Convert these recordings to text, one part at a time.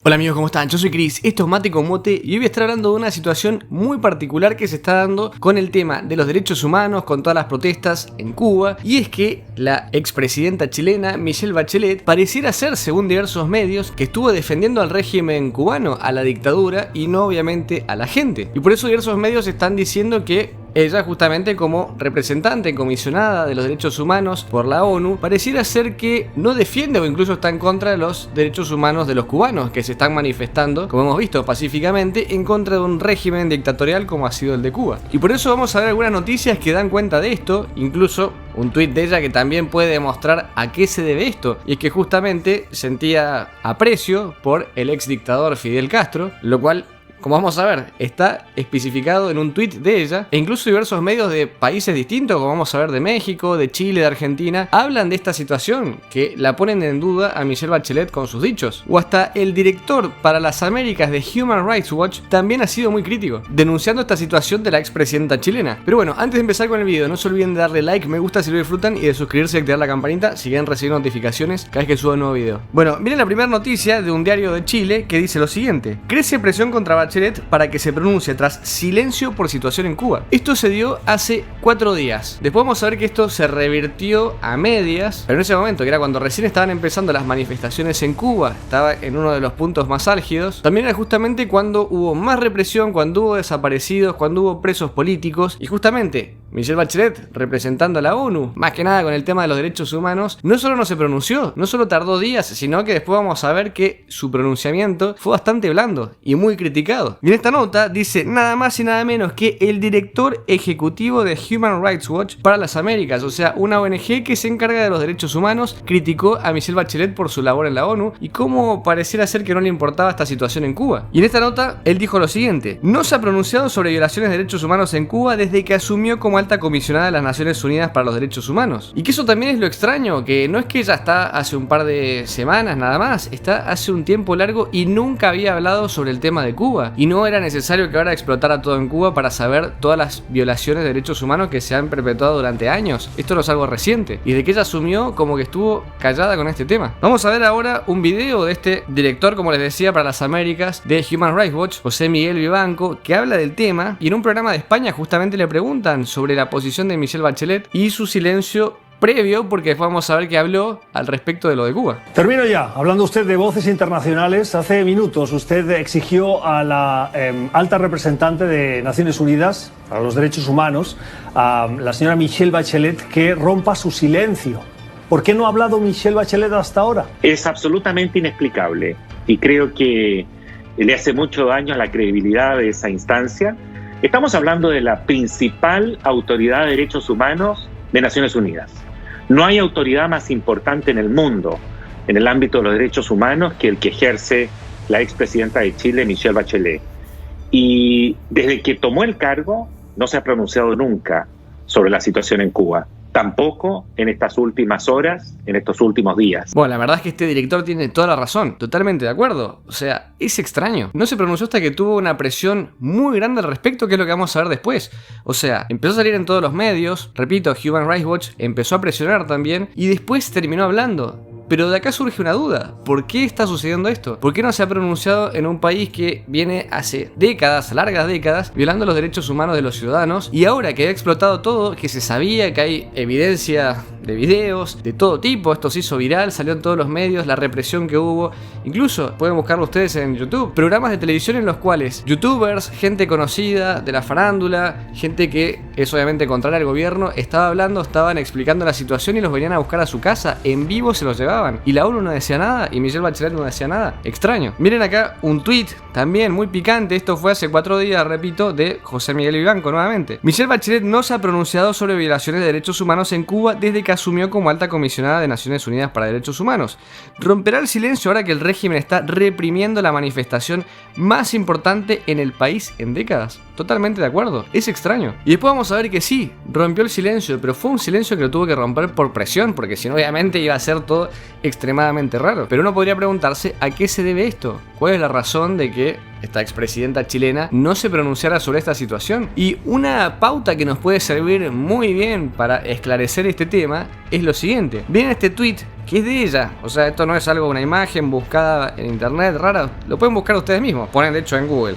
Hola amigos, ¿cómo están? Yo soy Chris, esto es Mate con Mote y hoy voy a estar hablando de una situación muy particular que se está dando con el tema de los derechos humanos, con todas las protestas en Cuba, y es que la expresidenta chilena Michelle Bachelet pareciera ser, según diversos medios, que estuvo defendiendo al régimen cubano, a la dictadura y no obviamente a la gente. Y por eso diversos medios están diciendo que ella, justamente como representante comisionada de los derechos humanos por la ONU, pareciera ser que no defiende o incluso está en contra de los derechos humanos de los cubanos que se están manifestando, como hemos visto, pacíficamente en contra de un régimen dictatorial como ha sido el de Cuba. Y por eso vamos a ver algunas noticias que dan cuenta de esto, incluso un tuit de ella que también puede demostrar a qué se debe esto, y es que justamente sentía aprecio por el ex dictador Fidel Castro, lo cual, como vamos a ver, está especificado en un tuit de ella, e incluso diversos medios de países distintos, como vamos a ver de México, de Chile, de Argentina, hablan de esta situación, que la ponen en duda a Michelle Bachelet con sus dichos. O hasta el director para las Américas de Human Rights Watch también ha sido muy crítico, denunciando esta situación de la expresidenta chilena. Pero bueno, antes de empezar con el video, no se olviden de darle like, me gusta si lo disfrutan, y de suscribirse y activar la campanita si quieren recibir notificaciones cada vez que suba un nuevo video. Bueno, miren la primera noticia de un diario de Chile que dice lo siguiente: crece presión contra Bachelet para que se pronuncie tras silencio por situación en Cuba. Esto se dio hace 4 días. Después vamos a ver que esto se revirtió a medias, pero en ese momento, que era cuando recién estaban empezando las manifestaciones en Cuba, estaba en uno de los puntos más álgidos, también era justamente cuando hubo más represión, cuando hubo desaparecidos, cuando hubo presos políticos, y justamente Michelle Bachelet, representando a la ONU, más que nada con el tema de los derechos humanos, no solo no se pronunció, no solo tardó días, sino que después vamos a ver que su pronunciamiento fue bastante blando y muy criticado. Y en esta nota dice nada más y nada menos que el director ejecutivo de Human Rights Watch para las Américas, o sea, una ONG que se encarga de los derechos humanos, criticó a Michelle Bachelet por su labor en la ONU y cómo pareciera ser que no le importaba esta situación en Cuba. Y en esta nota, él dijo lo siguiente: no se ha pronunciado sobre violaciones de derechos humanos en Cuba desde que asumió como alta comisionada de las Naciones Unidas para los Derechos Humanos. Y que eso también es lo extraño, que no es que ella está hace un par de semanas nada más, está hace un tiempo largo y nunca había hablado sobre el tema de Cuba. Y no era necesario que ahora explotara todo en Cuba para saber todas las violaciones de derechos humanos que se han perpetuado durante años. Esto no es algo reciente. Y de que ella asumió, como que estuvo callada con este tema. Vamos a ver ahora un video de este director, como les decía, para las Américas de Human Rights Watch, José Miguel Vivanco, que habla del tema, y en un programa de España justamente le preguntan sobre la posición de Michelle Bachelet y su silencio previo, porque después vamos a ver que habló al respecto de lo de Cuba. Termino ya. Hablando usted de voces internacionales, hace minutos usted exigió a la alta representante de Naciones Unidas para los Derechos Humanos, a la señora Michelle Bachelet, que rompa su silencio. ¿Por qué no ha hablado Michelle Bachelet hasta ahora? Es absolutamente inexplicable y creo que le hace mucho daño a la credibilidad de esa instancia. Estamos hablando de la principal autoridad de derechos humanos de Naciones Unidas. No hay autoridad más importante en el mundo en el ámbito de los derechos humanos que el que ejerce la expresidenta de Chile, Michelle Bachelet. Y desde que tomó el cargo no se ha pronunciado nunca sobre la situación en Cuba. Tampoco en estas últimas horas, en estos últimos días. Bueno, la verdad es que este director tiene toda la razón, totalmente de acuerdo. O sea, es extraño. No se pronunció hasta que tuvo una presión muy grande al respecto, que es lo que vamos a ver después. O sea, empezó a salir en todos los medios, repito, Human Rights Watch empezó a presionar también, y después terminó hablando. Pero de acá surge una duda: ¿por qué está sucediendo esto? ¿Por qué no se ha pronunciado en un país que viene hace décadas, largas décadas, violando los derechos humanos de los ciudadanos? Y ahora que ha explotado todo, que se sabía que hay evidencia de videos de todo tipo, esto se hizo viral, salió en todos los medios, la represión que hubo, incluso pueden buscarlo ustedes en YouTube, programas de televisión en los cuales youtubers, gente conocida de la farándula, gente que es obviamente contraria al gobierno, estaba hablando, estaban explicando la situación y los venían a buscar a su casa, en vivo se los llevaban, y la ONU no decía nada, y Michelle Bachelet no decía nada. Extraño. Miren acá un tweet también muy picante, esto fue hace 4 días, repito, de José Miguel Vivanco nuevamente. Michelle Bachelet no se ha pronunciado sobre violaciones de derechos humanos en Cuba desde que asumió como alta comisionada de Naciones Unidas para Derechos Humanos. Romperá el silencio ahora que el régimen está reprimiendo la manifestación más importante en el país en décadas. Totalmente de acuerdo, es extraño. Y después vamos a ver que sí, rompió el silencio, pero fue un silencio que lo tuvo que romper por presión, porque si no obviamente iba a ser todo extremadamente raro. Pero uno podría preguntarse a qué se debe esto, cuál es la razón de que esta expresidenta chilena, no se pronunciara sobre esta situación. Y una pauta que nos puede servir muy bien para esclarecer este tema es lo siguiente. Viene este tweet que es de ella, o sea, esto no es algo, una imagen buscada en internet rara, lo pueden buscar ustedes mismos, ponen de hecho en Google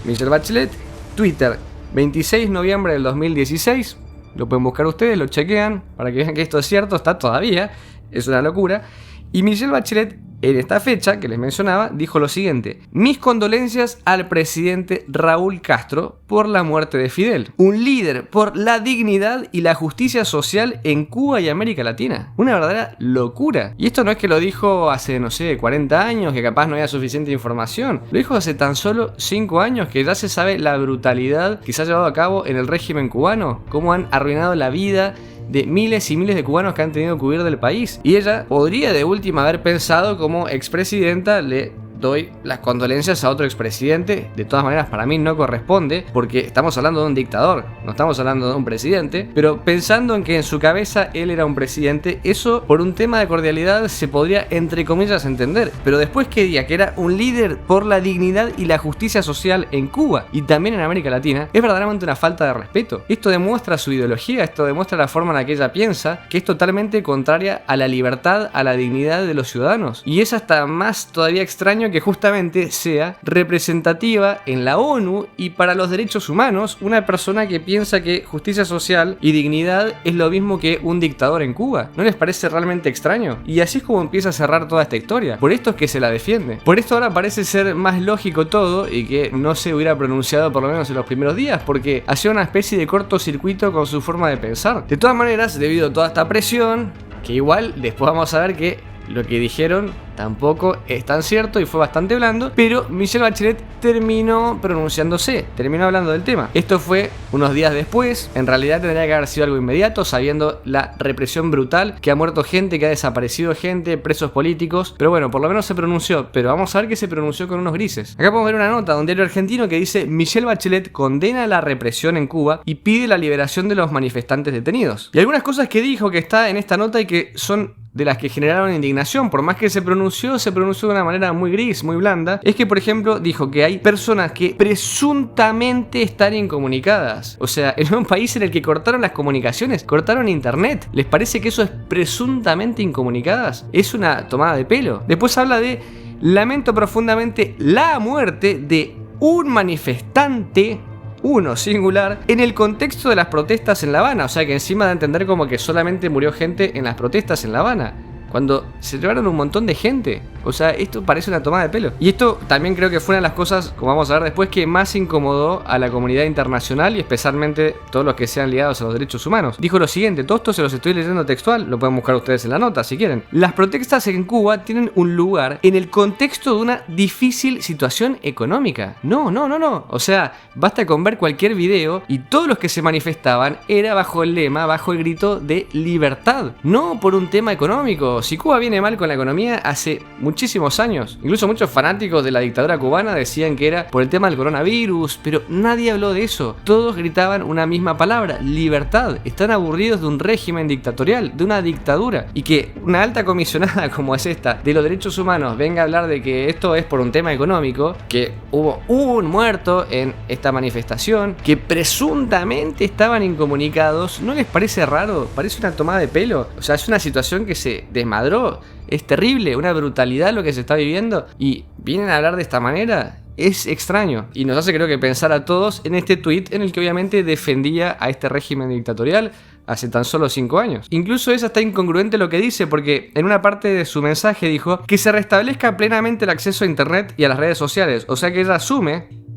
Michelle Bachelet, Twitter, 26 de noviembre del 2016, lo pueden buscar ustedes, lo chequean para que vean que esto es cierto, está todavía, es una locura. Y Michelle Bachelet, en esta fecha que les mencionaba, dijo lo siguiente: mis condolencias al presidente Raúl Castro por la muerte de Fidel, un líder por la dignidad y la justicia social en Cuba y América Latina. Una verdadera locura. Y esto no es que lo dijo hace, no sé, 40 años, que capaz no había suficiente información. Lo dijo hace tan solo 5 años, que ya se sabe la brutalidad que se ha llevado a cabo en el régimen cubano, cómo han arruinado la vida de miles y miles de cubanos que han tenido que huir del país. Y ella podría de última haber pensado, como expresidenta, le doy las condolencias a otro expresidente. De todas maneras, para mí no corresponde, porque estamos hablando de un dictador, no estamos hablando de un presidente. Pero pensando en que en su cabeza él era un presidente, eso por un tema de cordialidad se podría entre comillas entender. Pero después que diga que era un líder por la dignidad y la justicia social en Cuba y también en América Latina, es verdaderamente una falta de respeto. Esto demuestra su ideología, esto demuestra la forma en la que ella piensa, que es totalmente contraria a la libertad, a la dignidad de los ciudadanos. Y es hasta más todavía extraño que justamente sea representativa en la ONU y para los derechos humanos, una persona que piensa que justicia social y dignidad es lo mismo que un dictador en Cuba. ¿No les parece realmente extraño? Y así es como empieza a cerrar toda esta historia. Por esto es que se la defiende. Por esto ahora parece ser más lógico todo y que no se hubiera pronunciado por lo menos en los primeros días, porque hacía una especie de cortocircuito con su forma de pensar. De todas maneras, debido a toda esta presión, que igual después vamos a ver que lo que dijeron tampoco es tan cierto y fue bastante blando, pero Michelle Bachelet terminó pronunciándose, terminó hablando del tema. Esto fue unos días después, en realidad tendría que haber sido algo inmediato, sabiendo la represión brutal, que ha muerto gente, que ha desaparecido gente, presos políticos, pero bueno, por lo menos se pronunció. Pero vamos a ver que se pronunció con unos grises. Acá podemos ver una nota de un diario argentino que dice: Michelle Bachelet condena la represión en Cuba y pide la liberación de los manifestantes detenidos. Y algunas cosas que dijo que está en esta nota y que son de las que generaron indignación, por más que se pronunció de una manera muy gris, muy blanda, es que, por ejemplo, dijo que hay personas que presuntamente están incomunicadas. O sea, en un país en el que cortaron las comunicaciones, cortaron internet. ¿Les parece que eso es presuntamente incomunicadas? Es una tomada de pelo. Después habla de: lamento profundamente la muerte de un manifestante, uno singular, en el contexto de las protestas en La Habana. O sea que encima da a entender como que solamente murió gente en las protestas en La Habana, cuando se llevaron un montón de gente. O sea, esto parece una tomada de pelo. Y esto también creo que fue una de las cosas, como vamos a ver después, que más incomodó a la comunidad internacional y especialmente todos los que sean ligados a los derechos humanos. Dijo lo siguiente, todo esto se los estoy leyendo textual, lo pueden buscar ustedes en la nota si quieren: las protestas en Cuba tienen un lugar en el contexto de una difícil situación económica. No. O sea, basta con ver cualquier video y todos los que se manifestaban era bajo el lema, bajo el grito de libertad, no por un tema económico. Si Cuba viene mal con la economía hace muchísimos años, incluso muchos fanáticos de la dictadura cubana decían que era por el tema del coronavirus, pero nadie habló de eso. Todos gritaban una misma palabra: libertad. Están aburridos de un régimen dictatorial, de una dictadura. Y que una alta comisionada como es esta de los derechos humanos venga a hablar de que esto es por un tema económico, que hubo un muerto en esta manifestación, que presuntamente estaban incomunicados, ¿no les parece raro? Parece una tomada de pelo. O sea, es una situación que se desmadró. Es terrible, una brutalidad lo que se está viviendo, y vienen a hablar de esta manera. Es extraño y nos hace, creo que, pensar a todos en este tweet en el que obviamente defendía a este régimen dictatorial hace tan solo 5 años. Incluso es hasta incongruente lo que dice, porque en una parte de su mensaje dijo que se restablezca plenamente el acceso a internet y a las redes sociales. O sea que ella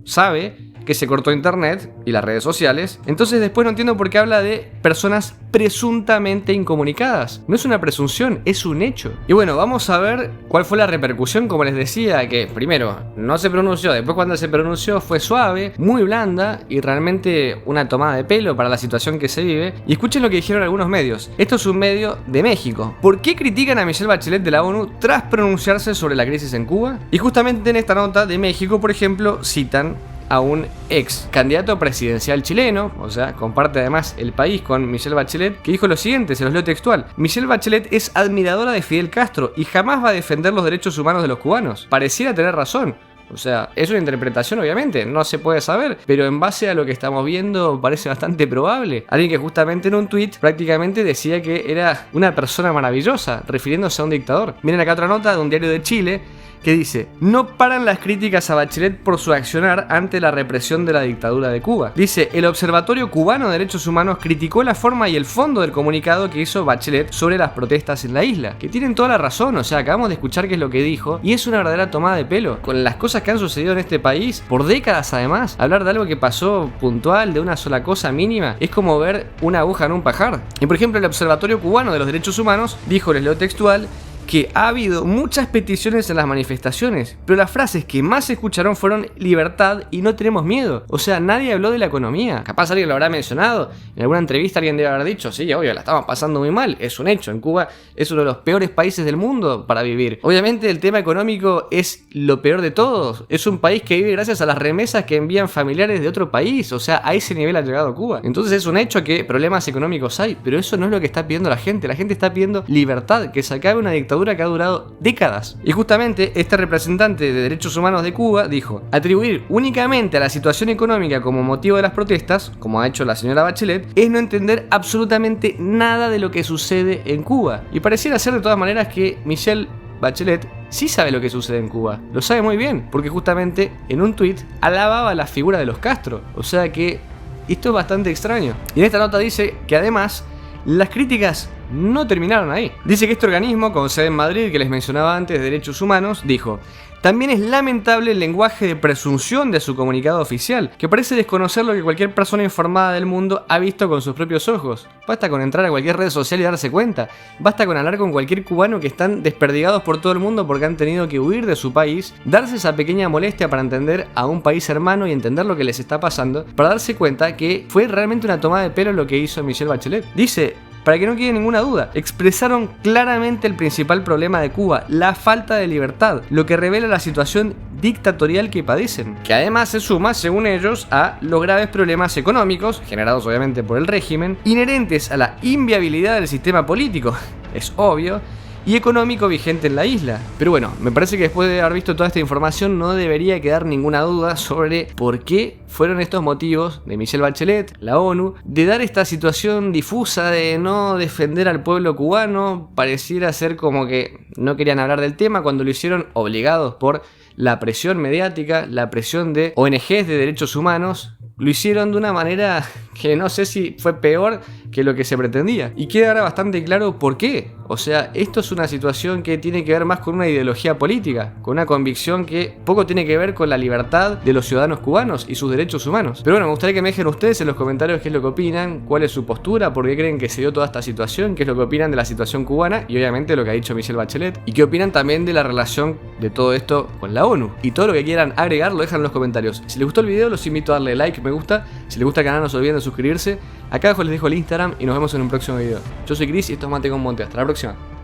sabe que se cortó internet y las redes sociales. Entonces después no entiendo por qué habla de personas presuntamente incomunicadas. No es una presunción, es un hecho. Y bueno, vamos a ver cuál fue la repercusión. Como les decía, que primero no se pronunció, después cuando se pronunció fue suave, muy blanda y realmente una tomada de pelo para la situación que se vive. Y escuchen lo que dijeron algunos medios. Esto es un medio de México. ¿Por qué critican a Michelle Bachelet de la ONU tras pronunciarse sobre la crisis en Cuba? Y justamente en esta nota de México, por ejemplo, citan a un ex candidato presidencial chileno, o sea, comparte además el país con Michelle Bachelet, que dijo lo siguiente, se los leo textual: Michelle Bachelet es admiradora de Fidel Castro y jamás va a defender los derechos humanos de los cubanos. Pareciera tener razón. O sea, es una interpretación obviamente, no se puede saber, pero en base a lo que estamos viendo parece bastante probable. Alguien que justamente en un tweet prácticamente decía que era una persona maravillosa, refiriéndose a un dictador. Miren acá otra nota de un diario de Chile que dice: no paran las críticas a Bachelet por su accionar ante la represión de la dictadura de Cuba. Dice: el Observatorio Cubano de Derechos Humanos criticó la forma y el fondo del comunicado que hizo Bachelet sobre las protestas en la isla. Que tienen toda la razón, o sea, acabamos de escuchar qué es lo que dijo, y es una verdadera tomada de pelo. Con las cosas que han sucedido en este país, por décadas además, hablar de algo que pasó puntual, de una sola cosa mínima, es como ver una aguja en un pajar. Y por ejemplo, el Observatorio Cubano de los Derechos Humanos dijo, les leo textual, que ha habido muchas peticiones en las manifestaciones, pero las frases que más se escucharon fueron libertad y no tenemos miedo. O sea, nadie habló de la economía. Capaz alguien lo habrá mencionado, en alguna entrevista alguien debe haber dicho, sí, obvio, la estamos pasando muy mal, es un hecho, en Cuba es uno de los peores países del mundo para vivir. Obviamente el tema económico es lo peor de todos, es un país que vive gracias a las remesas que envían familiares de otro país, o sea, a ese nivel ha llegado Cuba. Entonces es un hecho que problemas económicos hay, pero eso no es lo que está pidiendo la gente está pidiendo libertad, que se acabe una dictadura que ha durado décadas. Y justamente este representante de derechos humanos de Cuba dijo: atribuir únicamente a la situación económica como motivo de las protestas, como ha hecho la señora Bachelet, es no entender absolutamente nada de lo que sucede en Cuba. Y pareciera ser de todas maneras que Michelle Bachelet sí sabe lo que sucede en Cuba, lo sabe muy bien, porque justamente en un tuit alababa la figura de los Castro. O sea que esto es bastante extraño. Y en esta nota dice que además las críticas no terminaron ahí. Dice que este organismo, con sede en Madrid, que les mencionaba antes, de derechos humanos, dijo: también es lamentable el lenguaje de presunción de su comunicado oficial, que parece desconocer lo que cualquier persona informada del mundo ha visto con sus propios ojos. Basta con entrar a cualquier red social y darse cuenta. Basta con hablar con cualquier cubano que están desperdigados por todo el mundo porque han tenido que huir de su país, darse esa pequeña molestia para entender a un país hermano y entender lo que les está pasando, para darse cuenta que fue realmente una tomada de pelo lo que hizo Michelle Bachelet. Dice: para que no quede ninguna duda, expresaron claramente el principal problema de Cuba, la falta de libertad, lo que revela la situación dictatorial que padecen, que además se suma, según ellos, a los graves problemas económicos, generados obviamente por el régimen, inherentes a la inviabilidad del sistema político, es obvio, y económico vigente en la isla. Pero bueno, me parece que después de haber visto toda esta información no debería quedar ninguna duda sobre por qué fueron estos motivos de Michelle Bachelet, la ONU, de dar esta situación difusa de no defender al pueblo cubano. Pareciera ser como que no querían hablar del tema cuando lo hicieron obligados por la presión mediática, la presión de ONGs de derechos humanos. Lo hicieron de una manera que no sé si fue peor que lo que se pretendía. Y queda ahora bastante claro por qué. O sea, esto es una situación que tiene que ver más con una ideología política, con una convicción que poco tiene que ver con la libertad de los ciudadanos cubanos y sus derechos humanos. Pero bueno, me gustaría que me dejen ustedes en los comentarios qué es lo que opinan, cuál es su postura, por qué creen que se dio toda esta situación, qué es lo que opinan de la situación cubana y obviamente lo que ha dicho Michelle Bachelet, y qué opinan también de la relación de todo esto con la ONU. Y todo lo que quieran agregar lo dejan en los comentarios. Si les gustó el video los invito a darle like, me gusta. Si les gusta el canal no se olviden de suscribirse. Acá abajo les dejo el Instagram y nos vemos en un próximo video. Yo soy Chris y esto es Mate con Monte. Hasta la próxima.